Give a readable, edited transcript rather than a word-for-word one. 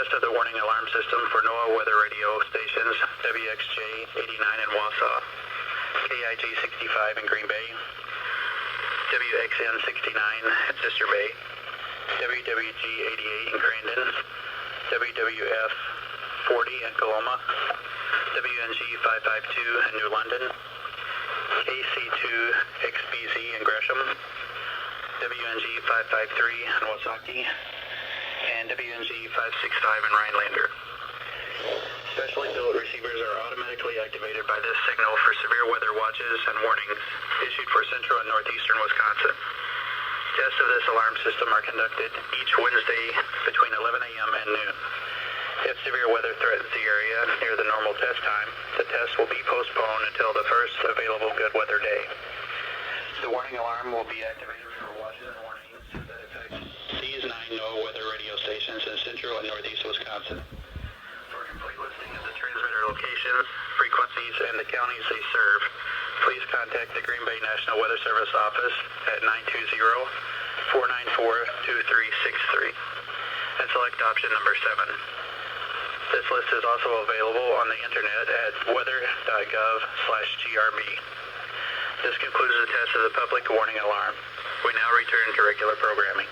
test of the warning alarm system for NOAA weather radio stations WXJ 89 in Wausau, KIG 65 in Green Bay, WXN 69 in Sister Bay, WWG 88 in Crandon, WWF 40 in Coloma, WNG 552 in New London, KC2 XBZ in Gresham, WNG 553 in Wasaki, and WNG 565 in Rhinelander. Specially built receivers are automatically activated by this signal for severe weather watches and warnings issued for central and northeastern Wisconsin. Tests of this alarm system are conducted each Wednesday between 11 a.m. and noon. If severe weather threatens the area near the normal test time, the test will be postponed until the first available good weather day. The warning alarm will be activated for watches and warnings that affect these 9 NOAA weather radio stations in central and northeast Wisconsin. For a complete listing of the transmitter locations, frequencies, and the counties they serve, please contact the Green Bay National Weather Service office at 920-494-2363 and select option number 7. This list is also available on the internet at weather.gov/GRB. This concludes the test of the public warning alarm. We now return to regular programming.